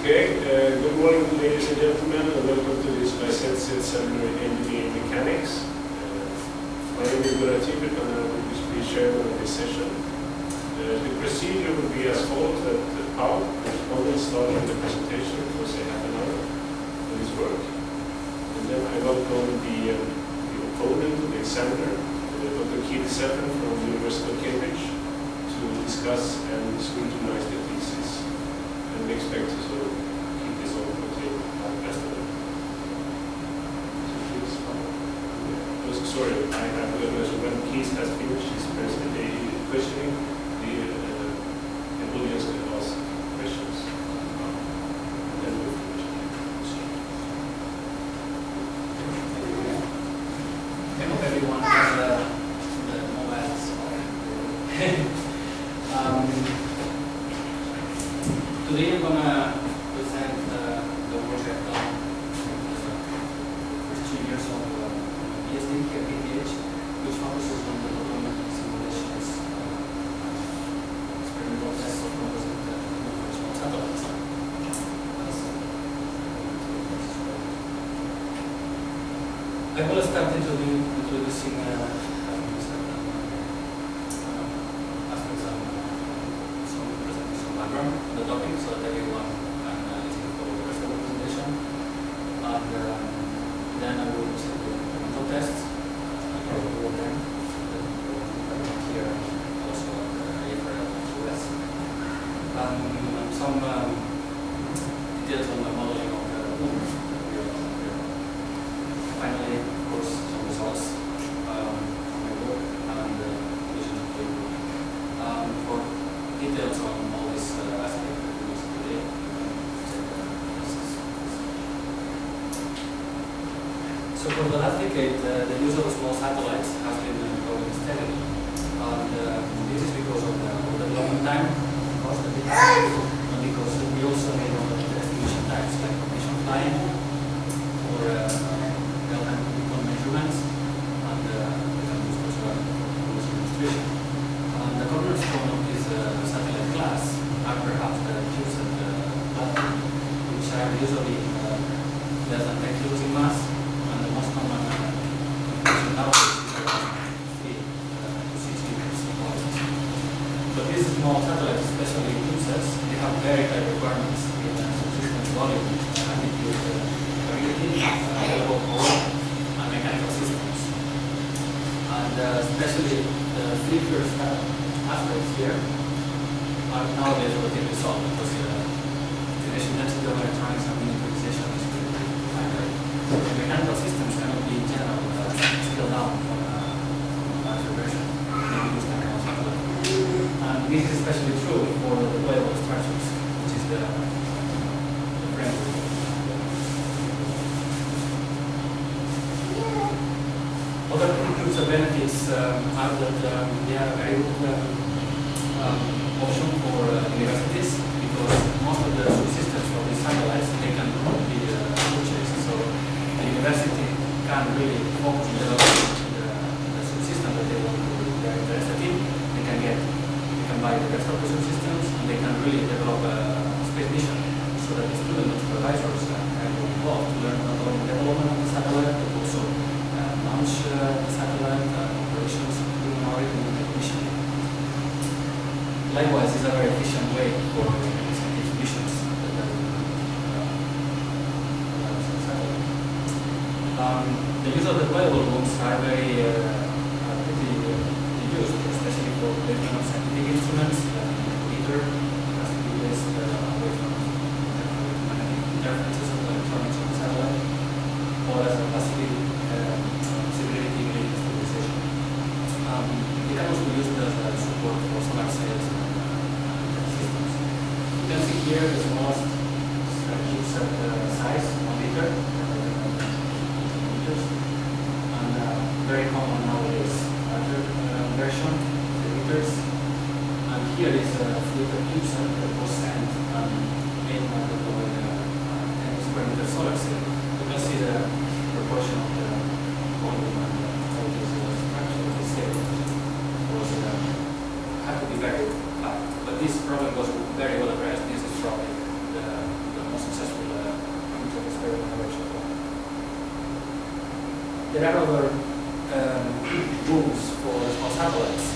Okay, good morning ladies and gentlemen, and welcome to this Licentiate Seminar in Engineering Mechanics. My name is Unedited and I will be chairman of this session. The procedure will be as follows: that Paul will start the presentation for say half an hour of his work. And then I welcome the opponent, the examiner, Dr. Keith Seven from the University of Cambridge, to discuss and scrutinize the thesis. And we expect to sort of keep this on until the rest of it. So please, sorry, I have to mention when Keith has finished his questioning, the audience can ask questions. And then we'll finish. I hope everyone has the mobiles. Today I'm going to present the work I've done for 2 years of PhD here at KTH, which focuses on the development of simulations, experimental tests of composite movement satellites. I will start introducing the topic so that everyone can listen for the rest of the presentation. And then I will present the experimental tests. I will go there. Here also AFRL US. Some details on the modeling of the movement. Finally, of course, some results from my work and conclusions of the work. For details on all this aspect that we use today. So for the last decade, the use of small satellites has been growing steadily. And this is because of the development time, cost of it, and because we also made all the estimation types like condition flying or real-time measurements, and we can use those for demonstration. The cornerstone of this satellite class are perhaps the CubeSat platform, which are usually less than 10 kilos in mass, and the most common configuration nowadays is around 3 to 6 meters in volume. But these small satellites, especially CubeSats, they have very tight requirements in subsistence volume, attitude, variability, available power, and mechanical systems. And especially the 3 first aspects here are nowadays relatively solved because the information density of electronics and miniaturization is really high. The mechanical systems cannot be in general scaled down from a larger version. Maybe use technology. And this is especially true for the deployable structures, which is the framework. Other groups of benefits are that they are a very good option for universities because most of the subsystems for these satellites they can be purchased. So the university can really focus on developing the subsystem that they are interested in. They can buy the rest of the subsystems and they can really develop a space mission so that the student and supervisors can get involved to learn not only development of the satellite but also launch the satellite operations, including already in the commissioning. Likewise, it's a very efficient way for these missions that the use of deployable rooms are very pretty used, especially for placement of scientific instruments. Either has to be placed away from interferences of the electronics of the satellite, or as a passive stability gradient stabilization. It can also be used as support for solar cells and systems. You can see here the smallest CubeSat size, 1 liter, and very common nowadays, larger version, 3 liters. And here is a filter CubeSat that was sent and made by the 10 square meter solar cell. You can see the proportion of the volume and all this structure of the cell was had to be very high. But this problem was very well addressed. This is probably the most There are other rules for small satellites,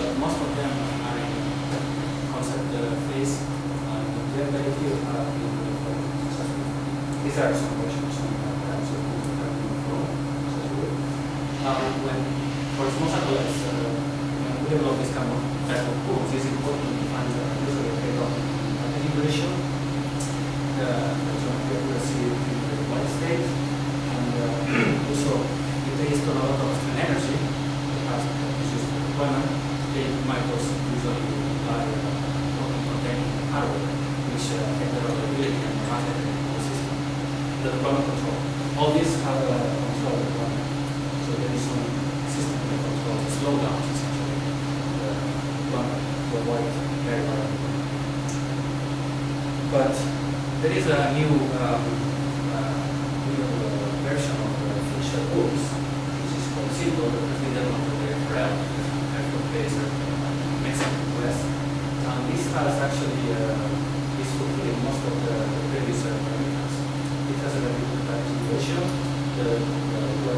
but most of them are in concept phase, and very few have been successful. These are some questions on types of rules that have been flown successfully. When for small satellites, when we develop this kind of type of rules, it's important to find usually a trade-off integration, the accuracy in the body state, and also if there is not a lot of strain energy, as is used for deployment, they might also usually apply containing hardware, which affect the reliability and the market of the system. The deployment control. All these have control deployment. So there is some system that controls the slowdowns essentially the deployment to avoid very variable. But there is a new version of the feature rules, which is called Simple, that has been developed by FRL, based Mexico West. And this has actually is fulfilling most of the previous parameters. It has a very good integration. The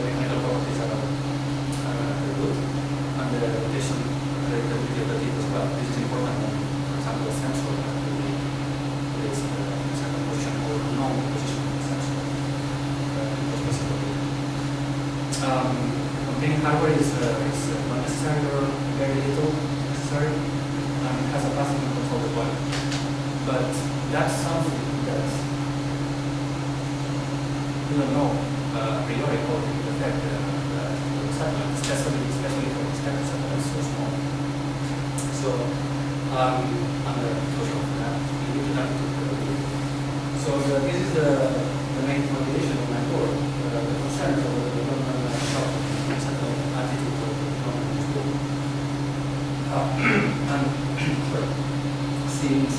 mechanical properties are very good, and the rotation predictability of the data as well. This is important when, for example, the sensor has to be placed in the second position or known position of the sensor. Containing hardware is not necessary or very little necessary, and it has a passive and control deployment. But that's something that you don't know a priori how it will affect the satellite, especially for extended satellites so small. So, under closure of that, we need to have to So this is the main motivation of my work. The concerns of the development of satellite attitude of the development is good. And since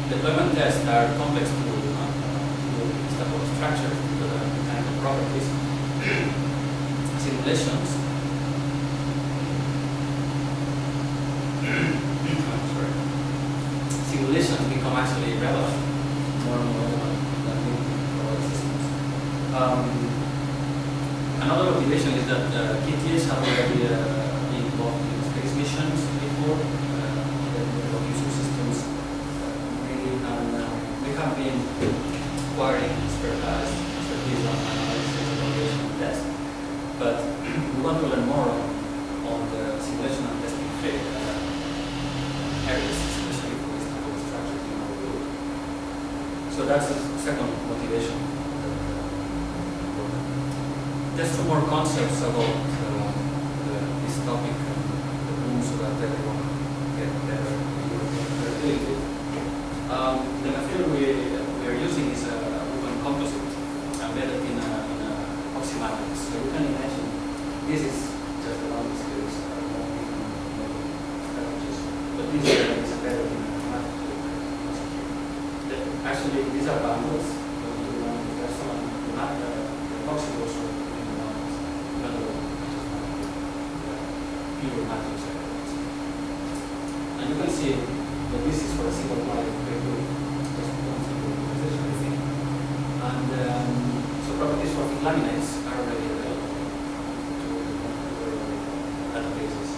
deployment tests are complex to this type of structure, the mechanical properties, simulations simulations become actually relevant, more and more relevant than for other systems. Another motivation is that KTS have already been involved in space missions before, developing subsystems, and they have been acquiring expertise on analysis, evaluation, and test. But we want to learn more on the simulation and testing areas, especially for this type of structures in our group. So that's the second motivation. Just two more concepts about this topic, the room, so that everyone get better ability. The material we are using is a woven composite embedded in a epoxy matrix. So you can imagine this is just a long series of strategies, but this is embedded in a matrix. Actually, these are bundles, but there's some the epoxy also. Pure matrix elements. And you can see that this is for a single ply very good, just one single position. And so properties for thick laminates are already available to databases.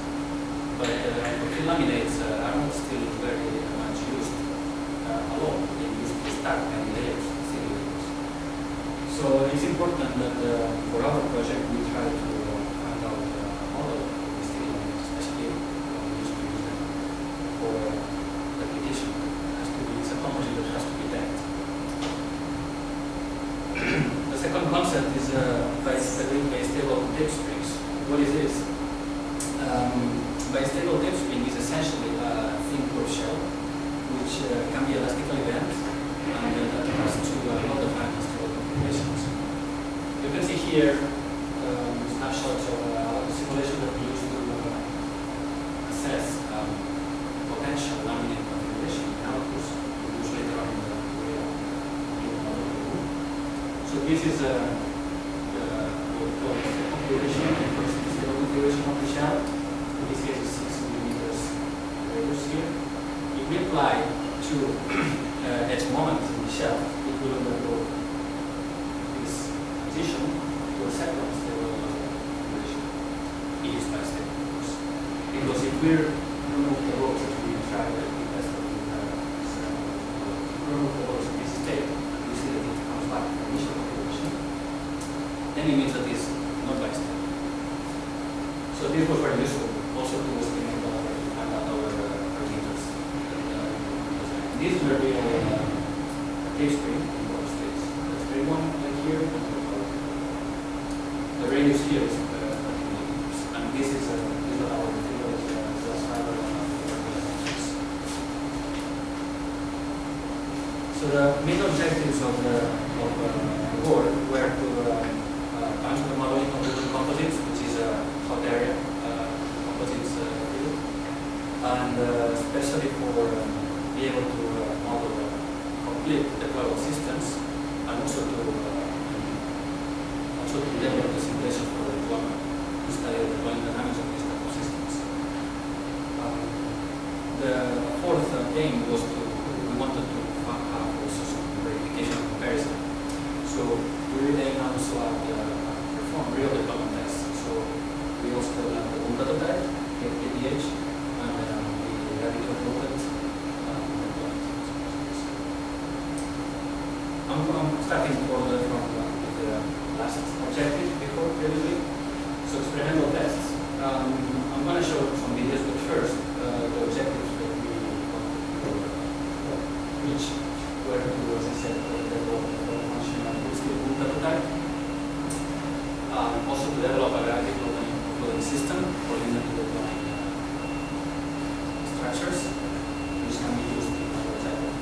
But for thin laminates are not still very much used alone. They use to stack many layers, single layers. So it's important that for our project we try to find out a model of these thin laminates, especially when we used to use them for replication. It's a composite that has to be backed. The second concept is bistable tape springs. What is this? Bistable tape spring is essentially a thin core shell which can be elastically bent and that has to well-defined stable configurations. You can see here snapshots of the simulation that we use to assess potential laminate configuration in outputs we use later on in the model. So this is the configuration, the first stable configuration of the shell. In this case, it's 6 millimeters radius here. If we apply to edge moment in the shell, it will undergo this transition to a second Because if we remove the rows that we tried to test remove the rows in this state, we see that it comes back to the initial configuration, then it means that it's not like state. So this was very useful also to estimate find out our parameters. These were the case string in both states. The string one like here, the radius here is 30 millimeters, and this is what our material is just 5 or 1 millimeters. So the main objectives of the work were to answer the modeling of the composites, which is a hot area composites field, and especially for be able to model complete deployable systems, and also to develop the simulation for the deployment, to study the deployment dynamics of these type of systems. The fourth aim was we wanted to have also some verification and comparison. So we really aim also at perform real deployment tests. So we also developed the boom prototype, ADH, and the radical movement. I'm starting from the last objective before previously. So experimental tests. I'm going to show some videos, but first the objectives that we want to reach were to, as I said, develop a function and full-scale boom prototype. Also to develop a graphical loading system for linear to deploying structures, which can be used in other type of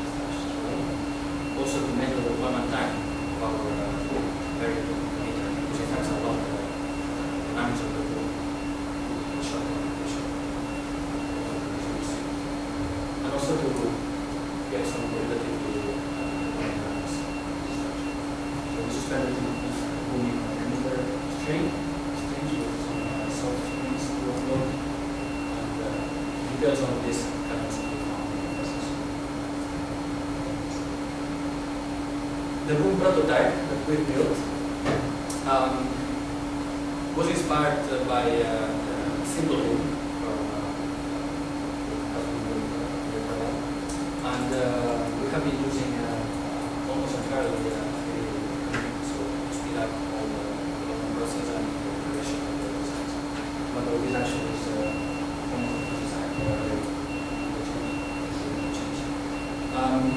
structures. Also to measure the deployment time of our variable meter, which affects a lot the dynamics of the boom. And also to get some relative to dynamics. So we suspended booming perimeter strings with some soft strings to offload, and details on this can also be found in the process. The boom prototype that we built was inspired by a simple boom from and we have been using almost entirely so to speed up all the development process and the creation of the designs. But this actually is almost design already.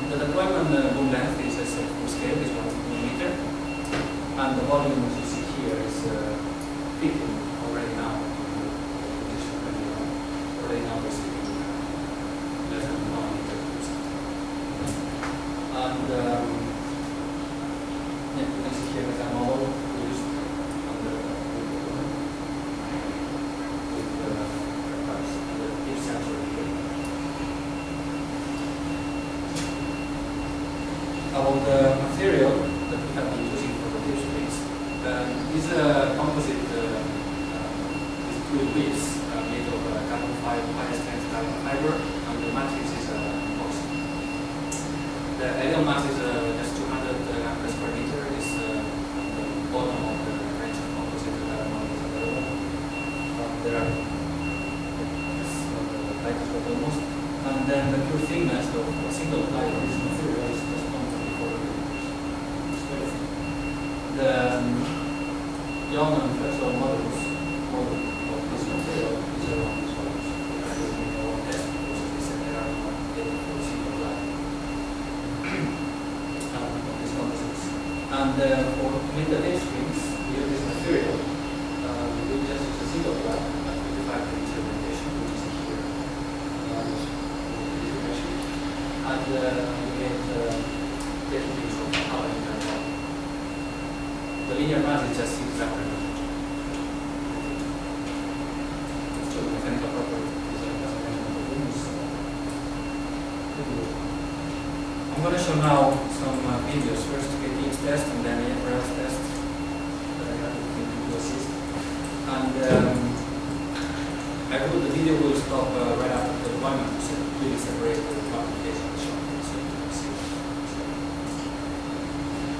The deployment boom length is a full scale, is 1 millimeter, and the volume, as you see here, is peaking already now. Already now we're seeing less than 1 meter. And you can see here the model we used under with the deep sensor here. About the material that we have been using for the deep springs is a composite with 2 bits made of carbon fiber, high strength carbon fiber, and the matrix is composite. The ideal mass is just 200 grams per liter. Is the bottom of the range of composite that are available. There are lightest but almost, and then the pure thickness of a single ply of this material is just 1.4 millimeters. It's very thin. The young and flexible model of this material is around this volume. We are using our test because we said there are not yet for single ply of these composites. And for to meet the deep springs, we use this material. We just use a single ply at 55 degrees orientation, which is here. And we get techniques of how to do. The linear mass is just 6 grams per meter. So the mechanical properties as I mentioned the boom is pretty good. I'm going to show now some videos. First KTX test and then the FRS test that I have to assist. And the video will stop right after the deployment to really separate the deployment case and the shop case so you can see.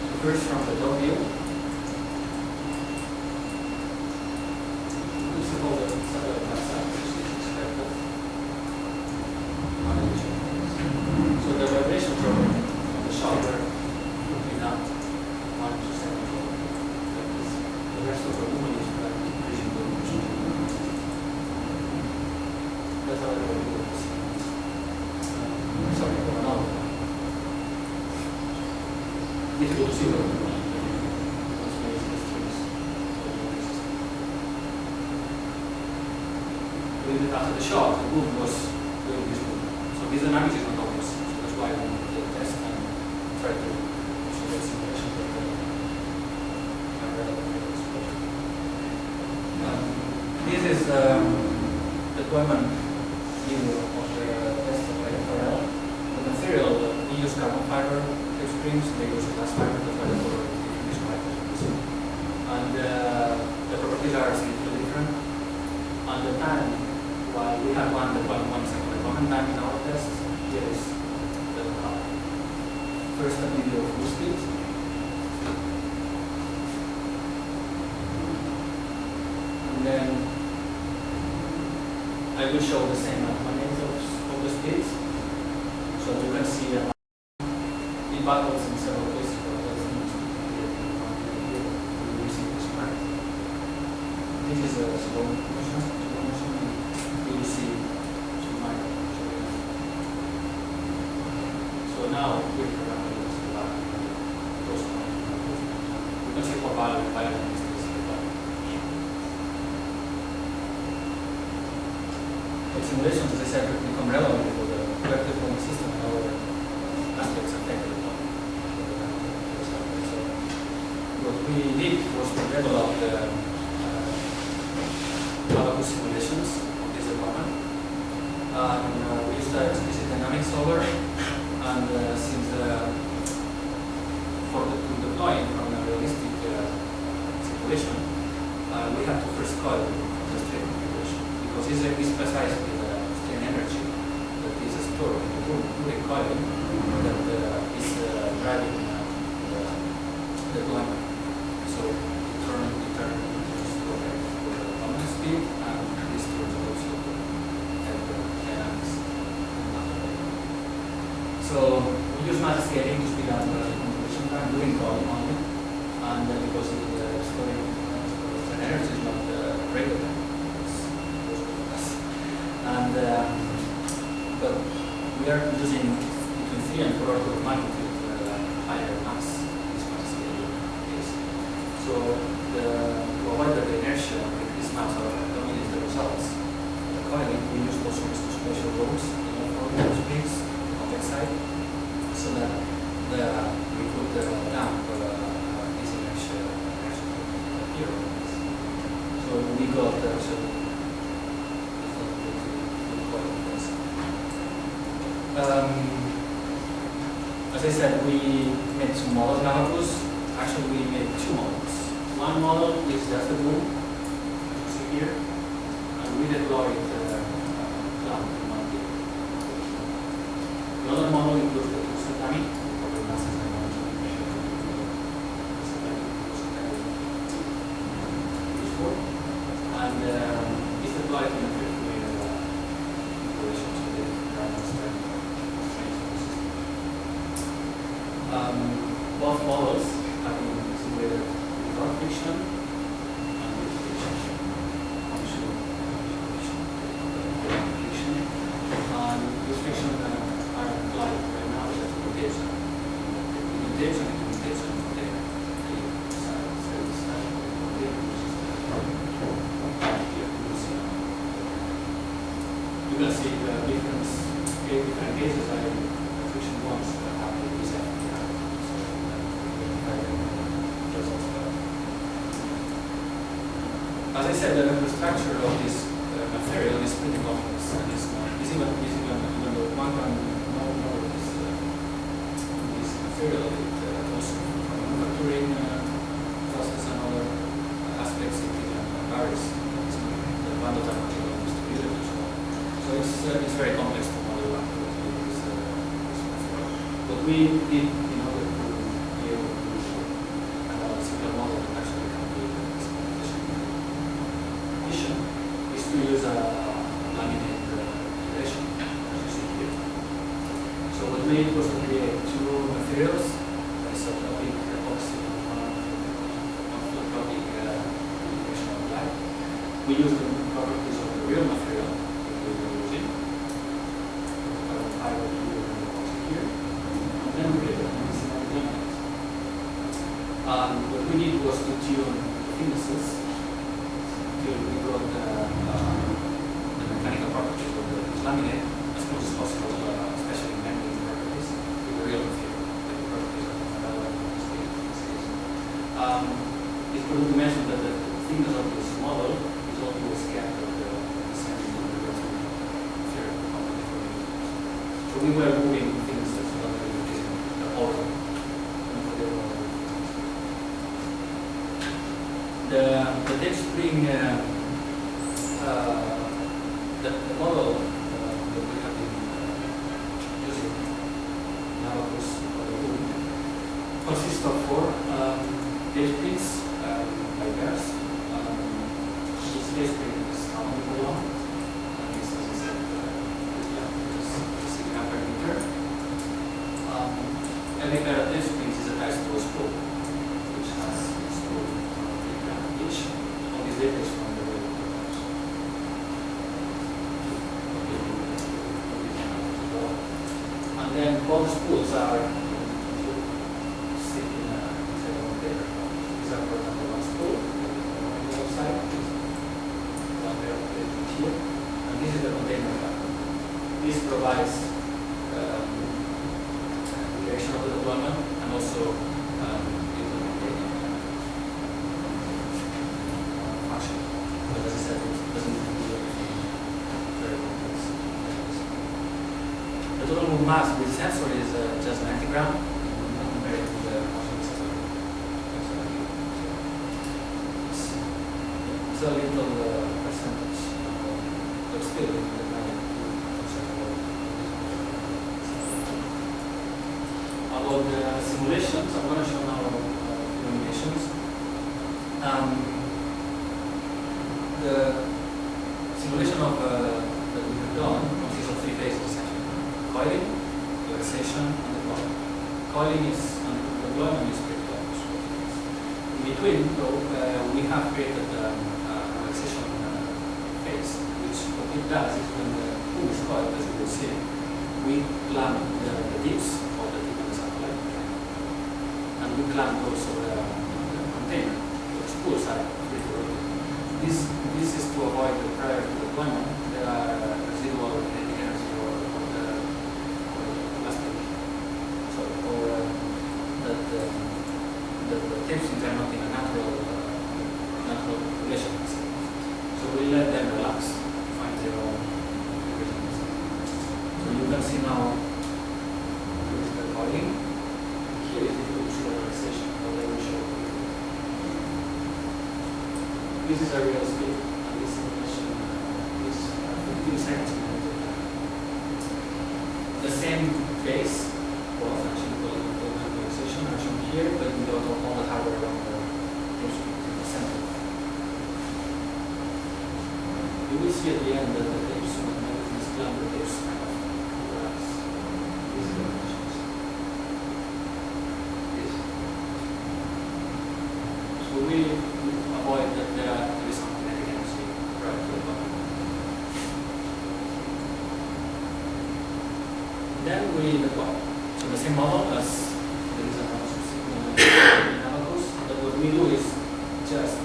So first from the top view. You see all the satellite maps that's how I do it. Sorry, for another one. Difficult to see what after the shot, the wound was really useful. So this dynamics is not obvious. So that's why I did the test and try to show that simulation that this is the deployment video of the test of FRL. The material, we use carbon fiber extremes, they use glass fiber, that's why the color is described. And the properties are significantly different. And the time, while we have one deployment 1 second deployment time in our test, here is the first video of full speed. And then I will show the same mathematics of the speeds. So you can see it battles in several places, but that's not we see this part. This is a slow motion. You see some minor. So now we can see how violent is this. But simulations, as I said, become relevant for the vector forming system and other aspects affected by so what we did was to develop the abacus simulations of this department. And we used the explicit dynamics solver, and since to deploy it from a realistic simulation, we have to first call the strain configuration, because it's precise with the strain energy that is stored in the coil that is driving the deployment. So we turn for the deployment speed, and this turns also the dynamics. So we use mass scaling to speed up the completion time during calling only, and because the storing energy is not regular, it's and but we are using between 3 and 4 orders of magnitude higher mass this mass scaling is. So to avoid that the inertia with this mass dominates the results. The coiling we use also special rods for the speeds on the side, so that we could damp this inertia here. So we got as I said, we made 2 models in abacus. Actually, we made 2 models. One model is just the boom, as you see here, and we deployed cloud in one day. The other model includes the tsunami for the masses and and it's deployed in a 50-meter configuration, so the ground strength. Both models have been simulated without friction and with friction. Functional friction. And this friction are applied right now as rotation. Rotation and rotation of the you can see the difference. Different cases are friction ones that have the design. As I said, the structure of this material is pretty complex, and it's even though one can know this material, it also from manufacturing process and other aspects it varies. The volatile material is distributed and so on. So it's very complex to model this material. What we did in order to be able to have a simpler model that actually can be is to use a laminate relation, as you see here. So what we did was to create 2 materials, isotropic epoxy and phototropic integration of black. We used the properties of the real material that we were using, laminate as much as possible, especially membrane properties, with the real material, like the properties of the metal and the steel in this case. It's important to mention that the thickness of this model is always kept at the same number of material property for the users. So we were moving things that's not really using the order. The tape spring, the model that we have been using now consists of 4 tape springs by pairs. Each tape spring is 1 coulomb, and this, as I said, is 6 per meter. Every pair of tape springs is attached to a spool, which has a spool each. All these data is from the railroad. And then both spools are sitting in a paper. These are, for example, one spool on the outside, one pair of papers here, and this is the container cap. This provides direction of the deployment and also function. But as I said, it doesn't do anything very complex. The total move mass with the sensor is just 90 grams compared to the motion sensor. It's a little percentage, but still in the about the simulations, I'm going to show now animations. The simulation of that we have done consists of 3 phases essentially: coiling, relaxation, and deployment. Coiling is and deployment is pretty obvious. In between, though, we have created a relaxation phase, which what it does is when the boom is coiled, as you will see, we clamp the tips of the tip of the satellite, and we clamp also the container. The spools are pretty rough. This is to avoid the prior to deployment there are residual kinetic energy or the plastic, or that the tape springs are not in a natural relation. So we let them relax, find their own rhythm. So you can see now the coiling. Here is difficult to see the relaxation, but I will show you. This is a real speed, and this simulation is 15 seconds. The same base, well, actually called relaxation, are shown here, but without all the hardware around the tape springs in the center. You will see at the end that the tapes, when everything is clamped, the tapes kind of relax. These are the animations. This. So we avoid that there is some kinetic energy prior to the bottom. Then we deploy. So the same model as there is another subsequent Abacus, but what we do is just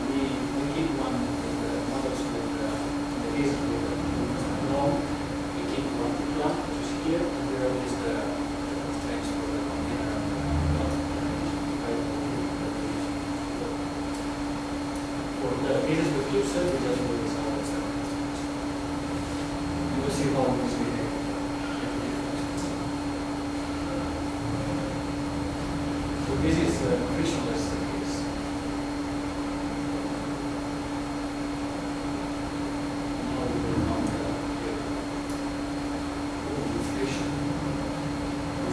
we keep one of the models with the case with the norm. We keep one clamp, which is here, and there is the strength for the container and for the cases with CubeSat, we just do this all the time. You will see how this behave. So this is the frictionless case. Now we will count the friction.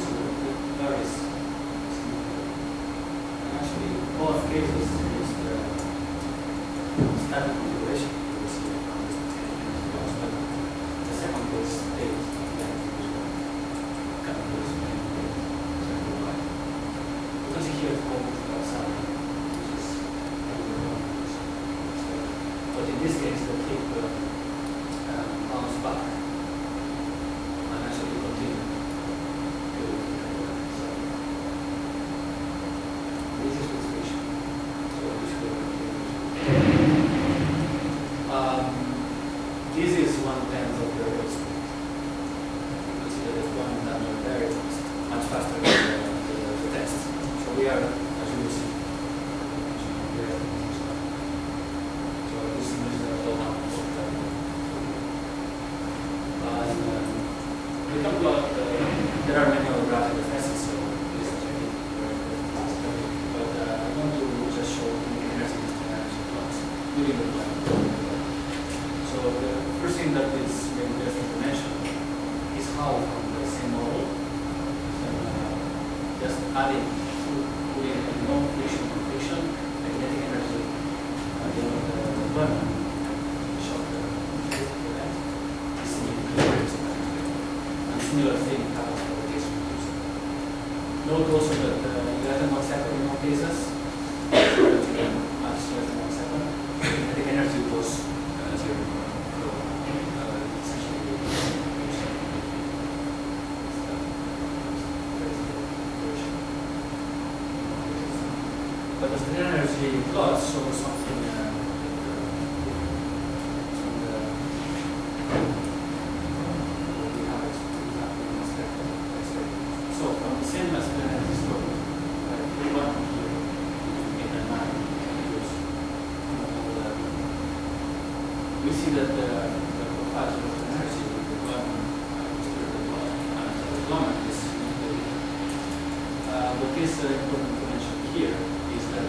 So it varies. And actually, both cases use the static configuration. You will see how this goes. But the second case stays like usual. Here it's called outside. thing that is very interesting to mention is how from the same model, just adding putting no friction or friction, the kinetic energy at the end of the deployment, shock the event, is significantly significant. And similar thing happens for the case reducer. Note also that less than 1 second in all cases, much less than 1 second, the kinetic energy was zero. So, essentially, but the strain energy plot shows something so from the same as strain energy story, we want here 8 and 9 years, we see that the profile of the energy deployment and deployment is what is important to mention here is that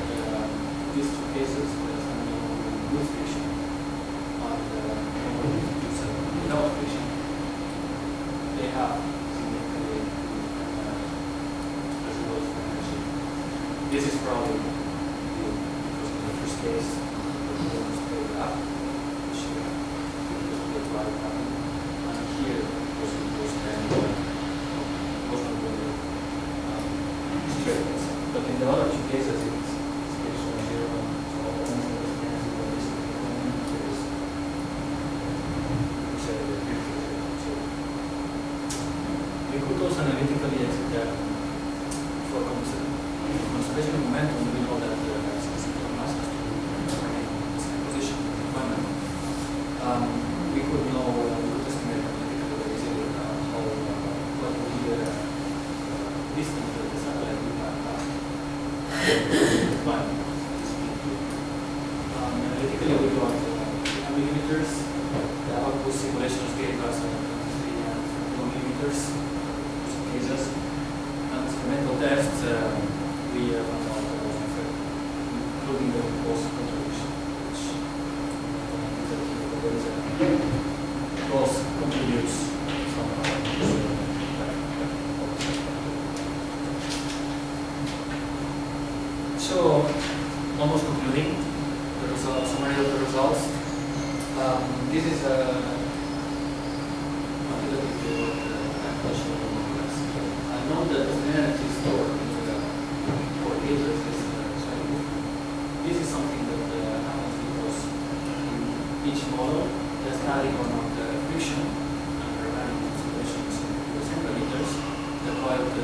these two cases, there's no with friction and without friction, they have significantly results for energy. This is probably because in the first case, the was played up, which was the drive happened, and here was then was not really straight. But in the other two cases, it's zero, so almost the energy that is we could also analytically for conservation of momentum, we know that specific mass has to remain in the same position in the deployment. We could know, we could estimate analytically very easily what would be the distance that the satellite would have deployment. Analytically, we got millimeters. The output simulations gave us 3 and 4 millimeters cases. And experimental tests, we found out including the pulse contribution, which there is a pulse contributes somehow. So, almost concluding the results, summary of the results. This is a quantitative view of the question of the models. I know that the energy stored in the 4 cases is slightly. This is something that happens because in each model, the studying on the friction and the running simulations in centimeters, the coiled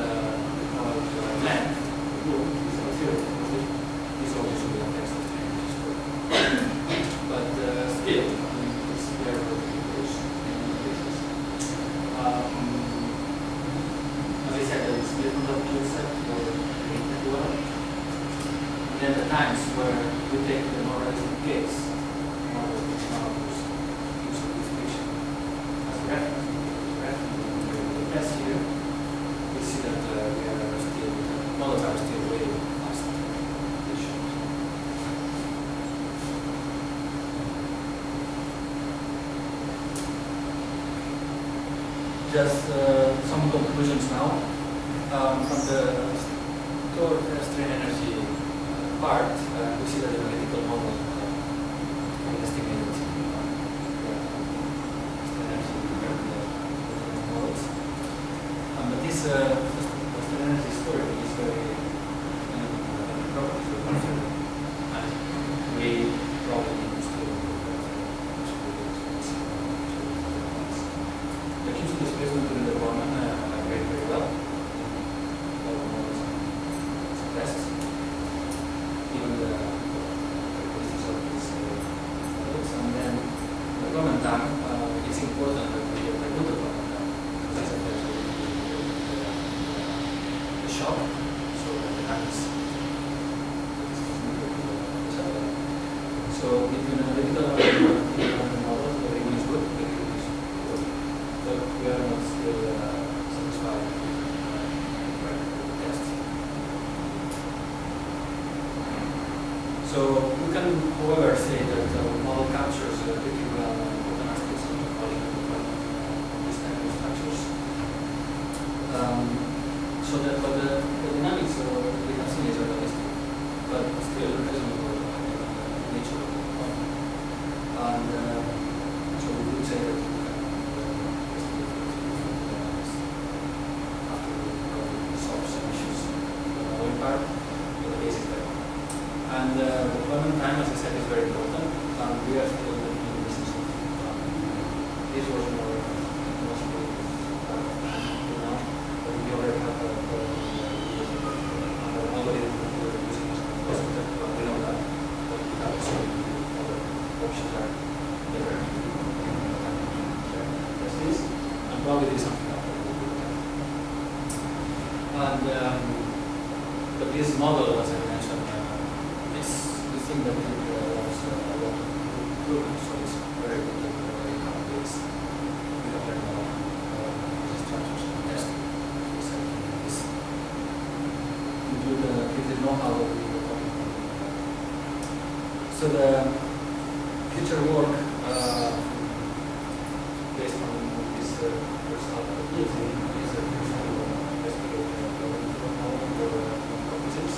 length of the loop is not zero. This obviously affects the energy stored. But still, it's there for the calculation in many cases. As I said, it's different of the set for the well. And then the times where we take the more realistic case, model which now gives this picture as a reference. The test here, we see that we are still, models are still way past the issue. Just some conclusions now. From the stored strain energy part, we see that the analytical model estimated strain energy compared to the different models. But this strain energy story is very properties of consider, and we probably need to still the cubes displacement during the deployment grade very well. All the models are suppressed. Even the characteristics of these models. And then the deployment time, it's important that we get a good deployment time because this affects the shock, so that the time is so between analytical and models, the rating is good, the rating is good. But we are not still satisfied with the test. So we can, however, say that the model captures pretty well important aspects of the So the dynamics we have seen is realistic, but still reasonable nature of the problem. And so we would say that we can after we solve some issues on the oil part, but the base is there. And deployment time, as I said, is very important, and we are still looking at this. This was more now, but we already have already using this, we know that, but we have some other options are there. There's this, and probably this is something that we will look at. And but this model, as I mentioned, we think that it allows a lot of improvement, so it's very good that we already have this. We don't learn a lot of structures and testing. This include the know-how that we were talking about. So the future work based on this first half of the year is the first time we investigate the composites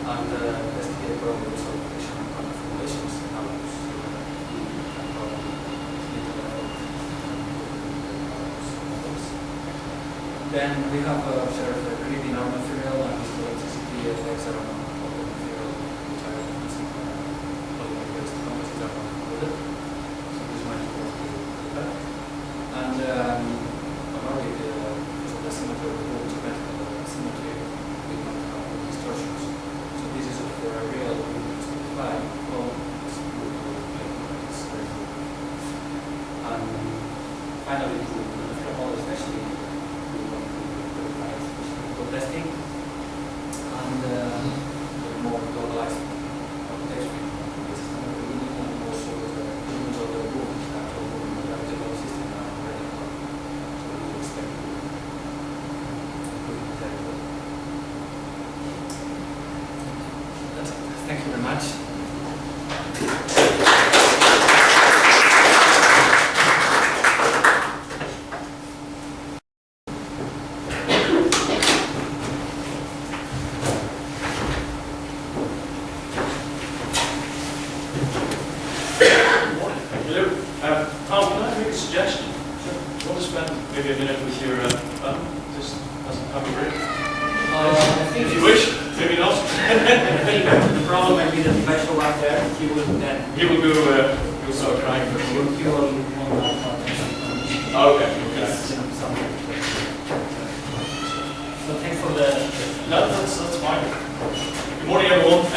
and investigate problems of additional configurations and how to Then we have observed the grading our material and electricity effects around all the material which are using polymer-based composites are not included. So this might be worth to look at. And normally because of the symmetry of the boom, geometrical symmetry, we don't have distortions. So this is for a real justify. Well, it's good to play. It's very good. And finally, to the thermal especially, testing and more globalized architecture. This is not the beginning, and also the movement of the boom, the actual boom, the gravitational system are very important. So we expect to put it there. That's it. Thank you very much. Maybe a minute with your just as a happy break. I think if you wish, maybe not. I think the problem might be that if I show up there, he will then. He will go. He'll start crying for He will want that attention. Okay. So thanks for the. No, that's fine. Good morning, everyone.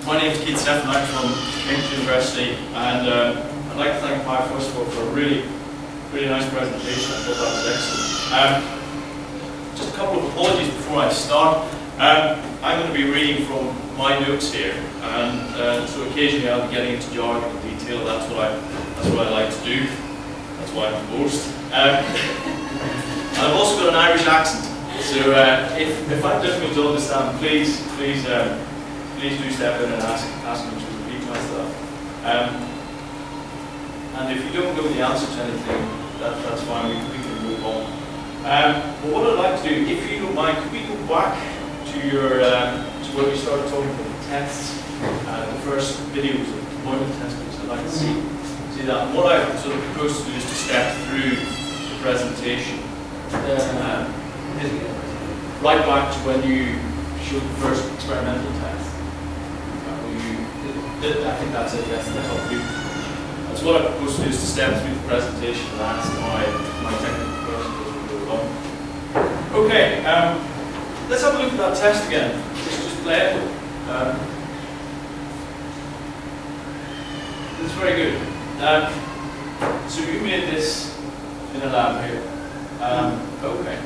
My name is Keith Stephen. I'm from Cambridge University, and I'd like to thank Pi first of all for a really nice presentation. I thought that was excellent. Just a couple of apologies before I start. I'm going to be reading from my notes here, and so occasionally I'll be getting into jargon and detail. That's what I like to do. That's why I'm the host. I've also got an Irish accent, so if I'm difficult to understand, please do step in and ask me to repeat my stuff. And if you don't know the answer to anything, that's fine, we can move on. But what I'd like to do, if you don't mind, could we go back to your to where we started talking about the tests, the first videos of deployment testing, so I'd like to see that. And what I sort of proposed to do is to step through the presentation. Right back to when you showed the first experimental test. I think that's it, yes, that's all good. So what I propose to do is to step through the presentation and ask my technical questions as we go along. Okay, let's have a look at that test again. Let's just play it. It's very good. So you made this in a lab here. Okay.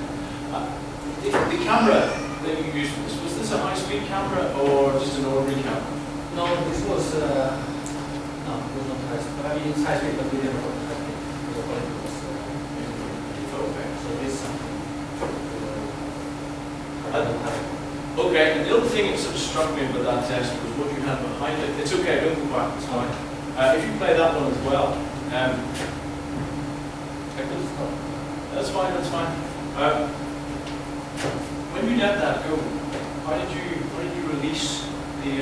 The camera that you used for this, was this a high-speed camera or just an ordinary camera? No, this was. No, it was not high speed. I mean, it's high speed, but we didn't have high speed. The quality was okay. So this is something okay, and the other thing that sort of struck me about that test was what you had behind it. It's okay, don't go back, it's fine. If you play that one as well, that's fine, that's fine. let that go? How did you release the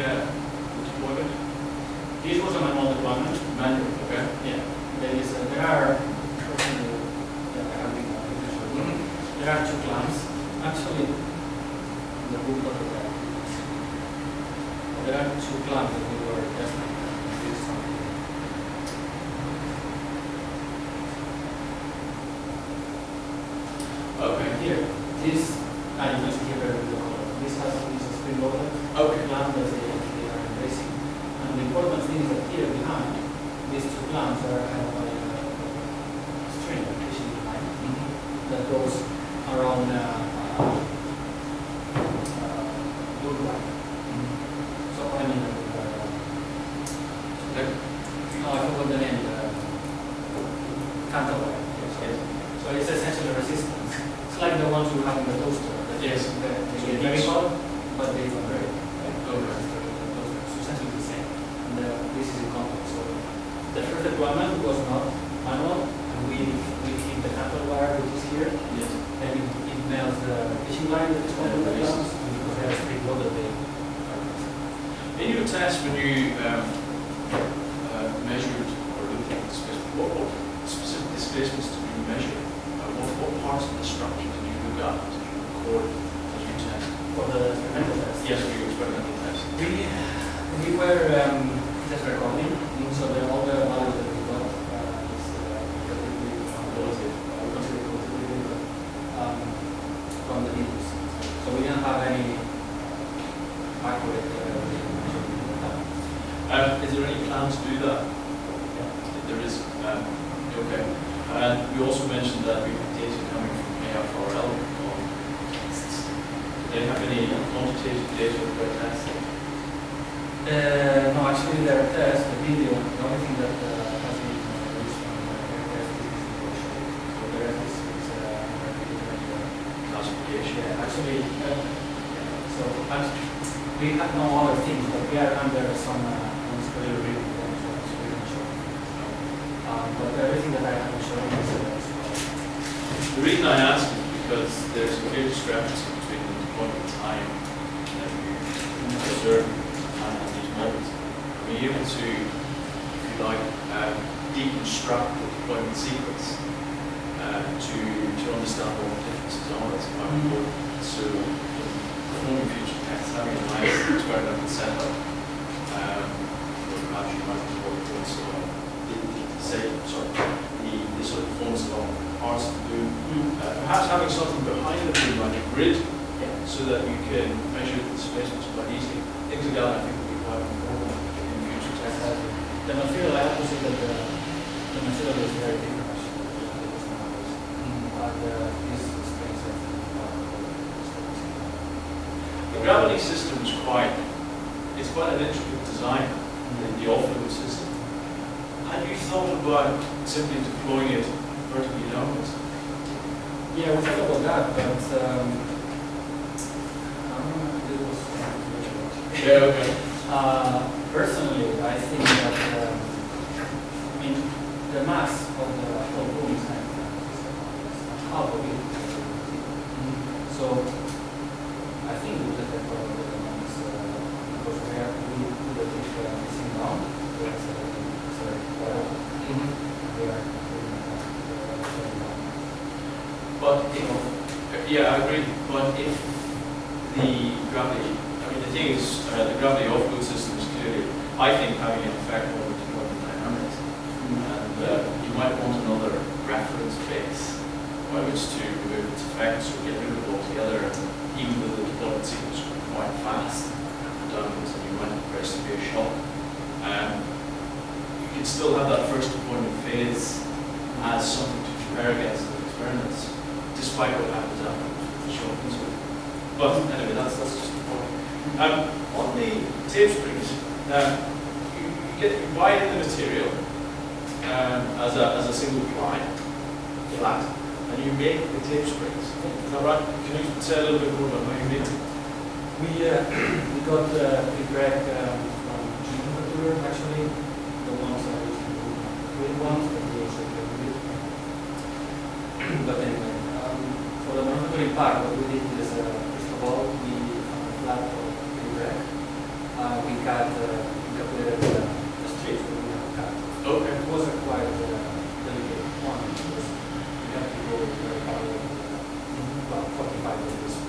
deployment? This was a manual deployment. Manual, okay. Yeah. There are there are two plans. Actually, in the book there are two plans that we were testing. Okay. Here, this, you can see here very good color. This has a spring loaded Okay. plant that they are embracing. And the important thing is that here behind, these two plants are kind of like a string fishing behind that goes around woodline. So I mean, no, I forgot the name. Cantaloupe. Yes. So it's essentially resistance. It's like the ones you have in the toaster. Yes. They get very hot, but they don't break. Okay. It's essentially the same. And this is in contact. So the first deployment was not manual, and we hit the cantle wire, which is here. Yes. Then it melts the fishing line that is going to the plants, and because they are spring loaded, they In your test, when you measured or looked at the space, what specific displacements did you measure? What parts of the structure did you look at? Did you record as you test? for the experimental test. Yes, for your experimental test. We were just recording, so all the values that we got is completely from the videos. So we didn't have any accurate Is there any plan to do that? There is. Okay. And we also mentioned that we have data coming from AFRL on tests. Do they have any quantitative data for their testing? No, actually their test, the video, the only thing that has been released from their test is the brochure. So the rest is Classification. yeah, actually, so we have no other things, but we are under some unscrewed review, so we can show. But everything that I have shown is The reason I ask is because there's a clear discrepancy between the deployment time that you observe and these moments. Being able to, if you like, deconstruct the deployment sequence to understand what the differences are, that's quite important. So, performing future tests, having a nice experimental setup, or perhaps you might be working also on the sort of performance along parts to do. Perhaps having something behind the beam like a grid, so that you can measure the displacements quite easily. Things like that I think will be quite important in future tests. the material. I have to say that the material is very different actually. This explains everything about The gravity system is quite an intricate design in the offload system. Had you thought about simply deploying it vertically downwards? yeah, we thought about that, but I don't know if it was Yeah, okay. personally, I think that I mean the mass of the whole boom is half of it. So I think we just have probably the ones because we put the fish missing down. But if, yeah, I agree. But if the gravity, I mean, the thing is, the gravity offload system is clearly, I think, having an effect on the deployment dynamics. And you might want another reference base by which to remove its effects or get rid of it altogether, even though the deployment sequence is quite fast downwards and you might have very severe shock. You can still have that first deployment phase as something to compare against the experiments, despite what happens afterwards with the shock and so on. But anyway, that's just the point. On the tape springs, you widen the material as a single ply, flat, and you make the tape springs. Is that right? Can you say a little bit more about how you make them? We got feedback from Juniper actually, the ones that we can do, great ones, but we also can do it. But anyway, for the manufacturing part, what we did is of all, we on a flat or direct. We calculated the streets that we have cut. Okay. It was a quite delicate one because we have to go very far away. Well, 45 days.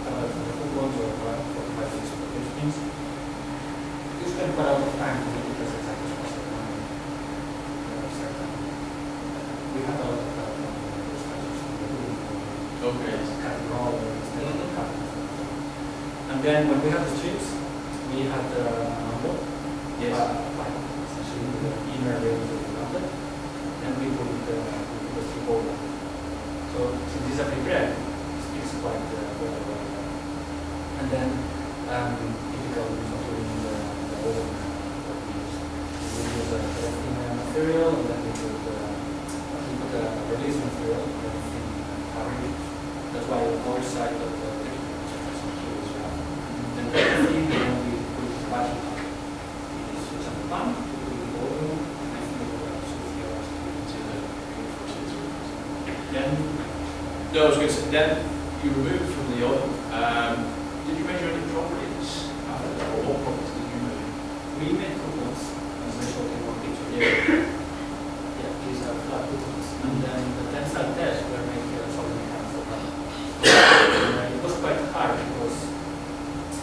The full ones are about 45 days, which means you spend quite a lot of time to make it as exact as possible. We had a lot of discussions on the room. Okay. Cutting all instead of cutting. And then when we had the strips, we had a number. Yes. Essentially the inner range of the number. And we put the strip over. So since this is a pre-preg, it's quite well. And then typical including the oven that we use. We use a testing material, and then we put a release material, everything covering it. That's why on our side of the some key is round. Then the testing, then we put the vacuum pump. We switch on the pump, we put the oven, and I think we will switch the hours to then. No, I was going to say, then you removed from the oven. Did you measure any properties after that, or what properties did you measure? We made coupons, as I showed in one picture. Yeah, these are flat coupons. And then the tensile test were made solid mechanical pump. It was quite hard because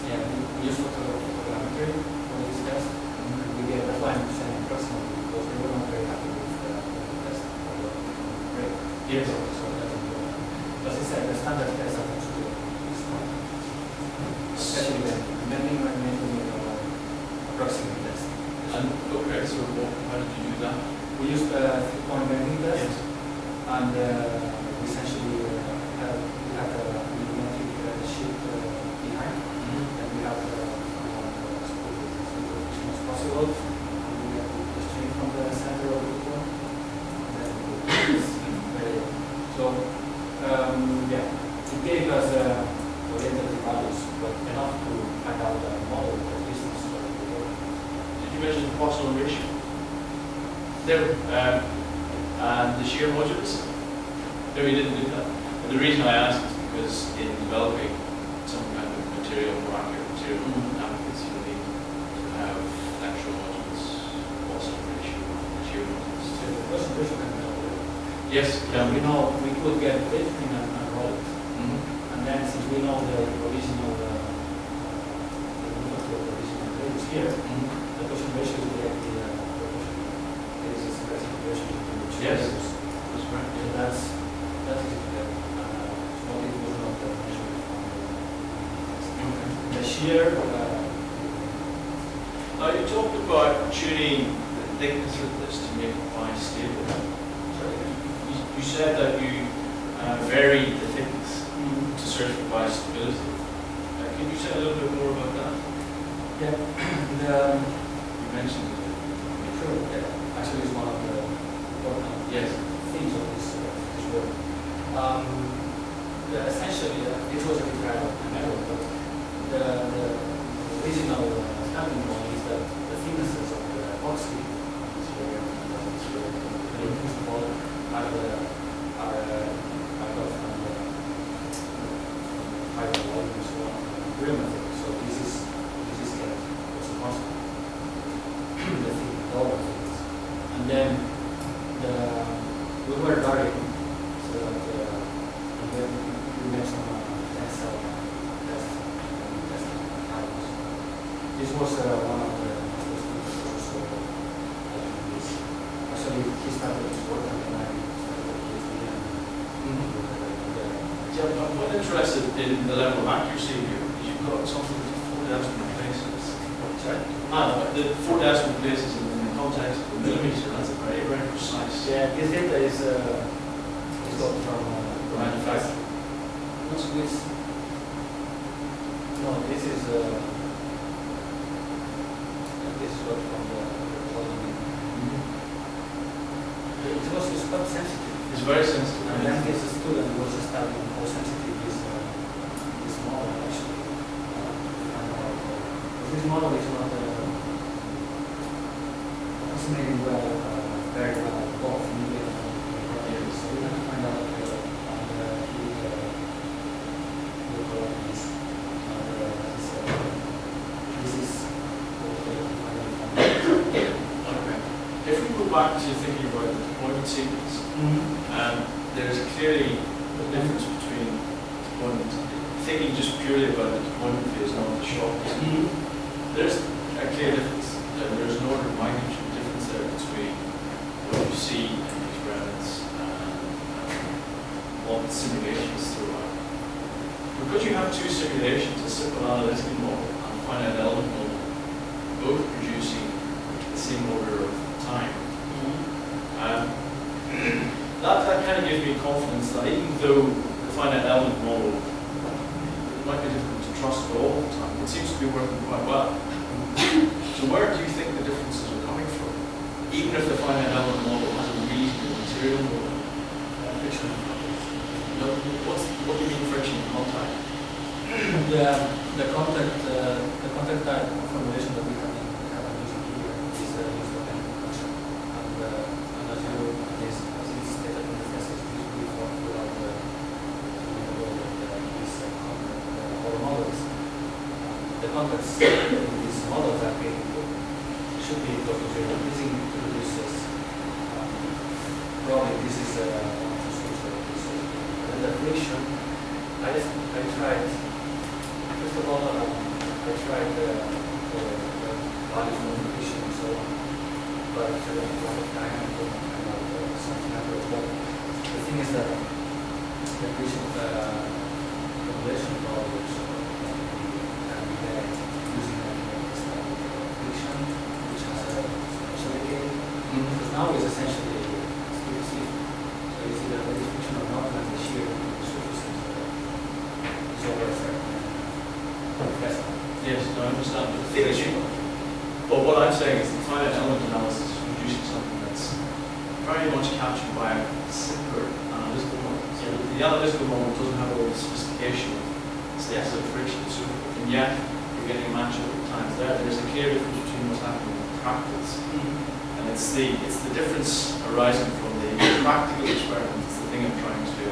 we used photogrammetry for this test. And we gave a 1% approximately because they were not very happy with the test for the break. Yes. So that's important. As I said, the standard test of the school is not. Especially when many were making approximate test. And okay, so how did you do that? We used a 3-point bending test, Yes. and we essentially we had a millimetric sheet behind, and we have as much as possible. And we have the string from the center of the coupon, and then we put this very so it gave us orientative values, but enough to find out the model of distance for the work. Did you measure the Poisson ratio? There, and the shear modulus? No, you didn't do that. And the reason I asked is because in developing some kind of material, more accurate material, applicants you need to have actual modulus, Poisson ratio, shear modulus. So the presentation can be over. Yes, We know we could get lifting and roll it. And then since we know the original the values here, the Poisson ratio is directly proportional. There is a progressive relation between the two Yes. values. that's right. And that is it. What it was not measured from the shear. Now you talked about tuning the thickness of this to make it bistable. You said that you varied the thickness to search for bistability. Can you say a little bit more about that? Yeah. You mentioned it. Sure. Actually, it's one of the important Yes. themes of this work. Essentially, it was a bit trial and error, but the original starting point is that the thicknesses of the epoxy, are got from the fiber volume and so on, real material. So this is kept as a constant. The thing, the other things. And then we were varying so that and then we made some tensile testing patterns. This was one of the students also this. Actually, he started his work and then I started the PhD and Yeah, I'm quite interested in the level of accuracy here, because you've got something to 4 decimal places. sorry? The 4 decimal places in the context of the millimeter, that's a very, very precise. Yeah, this data is got from manufacturer. Which no, this is got from the it was quite sensitive. It's very sensitive. And then as a student was studying how sensitive this model actually. This model is not approximating well, very well, both medium and properties. So we have to find out and he will collect this. back to thinking about the deployment sequence, there's clearly a difference between deployment, thinking just purely about the deployment phase, not the shop phase. There's a clear difference. There's an order of magnitude difference there between what you see in the experiments and what the simulations throw out. Because you have two simulations, a simple analytical model and a finite element model, both producing the same order of time, that kind of gives me confidence that even though the finite element model might be difficult to trust all the time, it seems to be working quite well. So where do you think the differences are coming from? Even if the finite element model has a reasonable material model? Friction. No, what do you mean friction in contact? The contact type formulation that we have using here is used for any function. And as is stated in the thesis, this will be formed without the models. The contacts in these models that we should be close to zero. This introduces probably this is one of the sources of this. And the friction, I tried. First of all, I tried the values of the friction and so on, but after a lot of time I couldn't find out something out of that. The thing is that the friction population values can be using this friction, which has a specialty, because now it's essentially still see. So you see that there is friction or not, and the shear surface is over a certain. Yes, I understand. But the thing is, but what I'm saying is the finite element analysis is producing something that's very much captured by a simpler analytical model. So the analytical model doesn't have all the sophistication of steps of friction and so forth, and yet you're getting a match over times there. There's a clear difference between what's happening in practice, and it's the difference arising from the practical experiment. It's the thing I'm trying to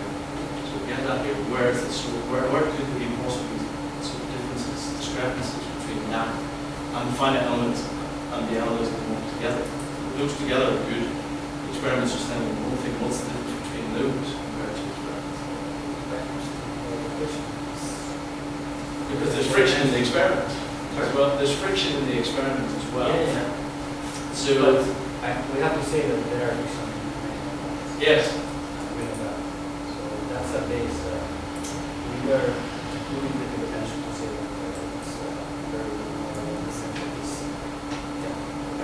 get at here. Where is the where could there be possibly discrepancies between that and the finite element and the analytical model together? Those together are good. The experiments are standing one thing. What's the difference between those compared to experiments? Because there's friction in the experiment as well. There's friction in the experiment as well. Yeah. So we have to say that there are some. Yes. So that's a base. We are looking at the potential to say that it's very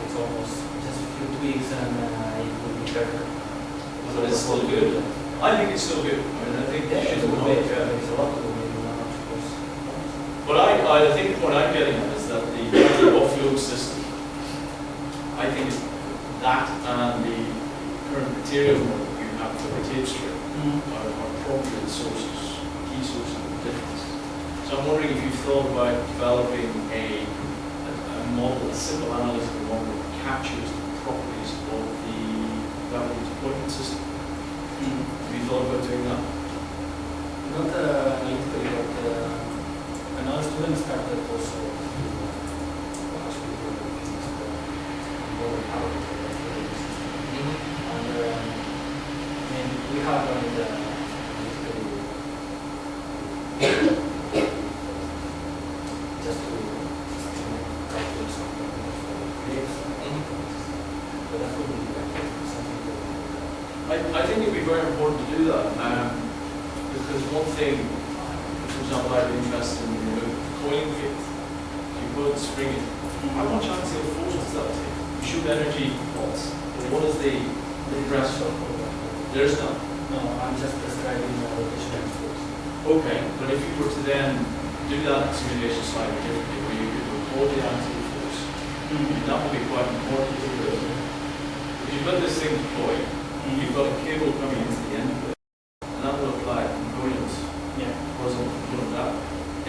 it's almost just a few tweaks and it will be better. But it's still good. I think it's still good. I mean, I think it's a good way. There's a lot to do. Maybe not course. But I think what I'm getting at is that the offload system, I think that and the current material model you have for the tape strip are probably the sources, key sources of the difference. So I'm wondering if you've thought about developing a model, a simple analytical model that captures the properties of the gravity deployment system. Have you thought about doing that? Not analytically, but another student started also actually doing things more how to and I mean, we have done the just to calculate something for grades, but that would be something I think it would be very important to do that, because one thing, for example, I'd be interested in the coiling field. You put spring in. How much axial force does that take? You shoot energy pulse. What is the press? There's none. No, I'm just describing the rotation force. Okay, but if you were to then do that simulation slightly differently, where you could record the axial force, that would be quite important to do. If you've got this thing deployed, you've got a cable coming into the end of it, and that will apply components, horizontal component that.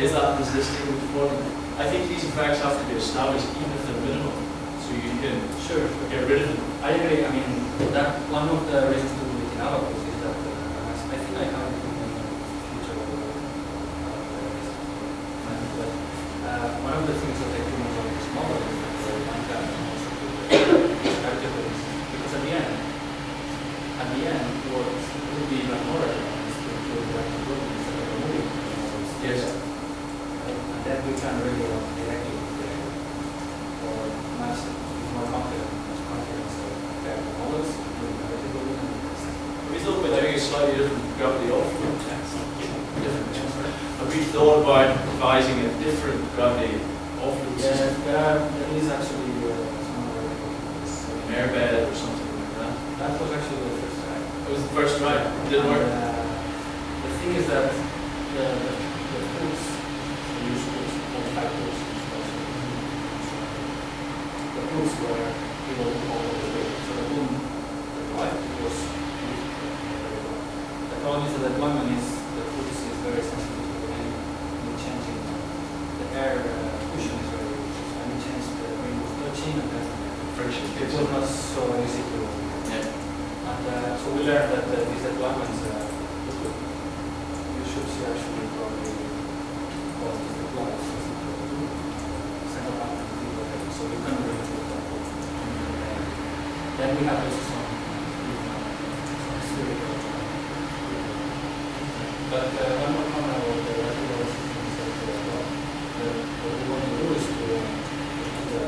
Is that resisting the deployment? I think these effects have to be established even if they're minimal, so you can get rid of them. I agree. I mean, that one of the reasons to do it in our course is that I think I have it in the future. But one of the things that I do about this model is that one can also do the because at the at the end, what would be even more relevant is to include the improvement instead of removing models. Yes. And then we can really directly or match it with more confidence to compare the models, including the vertical look and the test. We thought about doing a slightly different gravity offload test. Have we thought about devising a different gravity offload system? There is actually some vertical An airbed or something like that? That was actually the first try. It was the first try. It didn't work. The thing is that the hooks, the use hooks, all 5 hooks, the hooks were able to hold the weight. So the boom deployed, it was used very well. The problem is that the deployment is, the hooks is very sensitive to any changing. The air cushion is very weak. So any change the ring was touching and then Friction. it was not so easy to. Yeah. And so we learned that these deployments, you should see actually probably all these deployments send up and do so you can really do that. Then we have also some theory. But one more comment about the vertical systems as well. What we want to do is to do the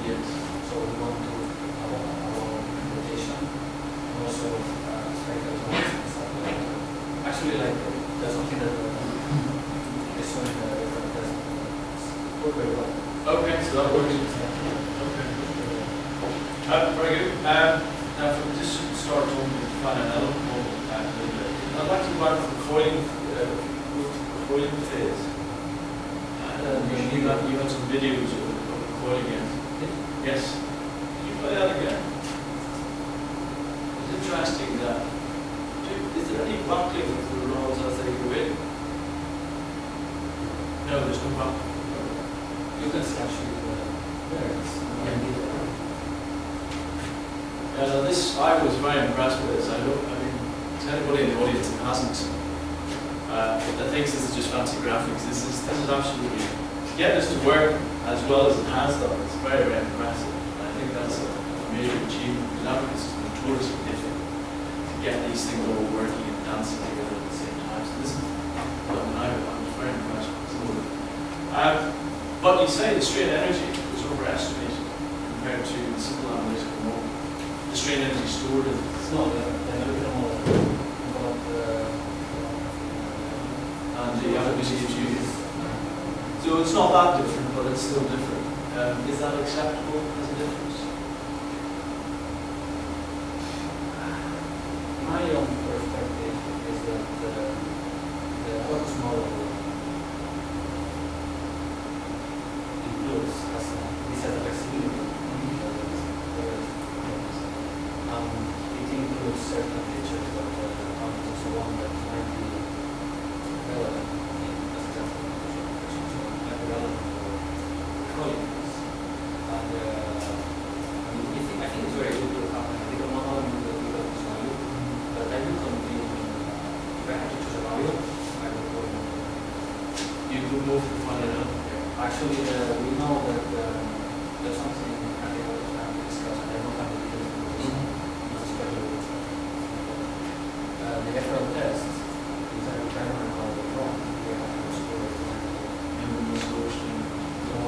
Yes. so we want to have our rotation and also spherical zones and stuff like that. Actually, like, there's something that is showing the different tests. Work very well. Okay, so that works. Okay. Very good. Now, if we just start talking to find an element model a little bit, I'd like to go back to the coiling phase. You had some videos of the coiling end. Yes. Can you play that again? It's interesting that. Is there any buckling of the rods as they go in? No, there's no buckling. You can see actually there it's This I was very impressed with this. I mean, to anybody in the audience that hasn't, that thinks this is just fancy graphics, this is absolutely, to get this to work as well as it has done, it's very, very impressive. And I think that's a major achievement, because nowadays it's notoriously difficult to get these things all working and dancing together at the same time. So this is something I was very impressed with. But you say the strain energy was overestimated compared to the simple analytical model. The strain energy stored in It's not the analytical model, but and the efficacy is used. So it's not that different, but it's still different. Is that acceptable as a difference? my own perspective is that the Otis model includes as this has a flexibility. It includes certain features that are also one that might be relevant in as example might be relevant for colleagues. And I think it's very good to have an analytical model and we got this value. But I would continue if I had to choose a value, I would go with You could move to find it out. actually we know that there's something I think all the time we discuss and I don't have the details the referral test is every time I recall it wrong, we have to score it. So,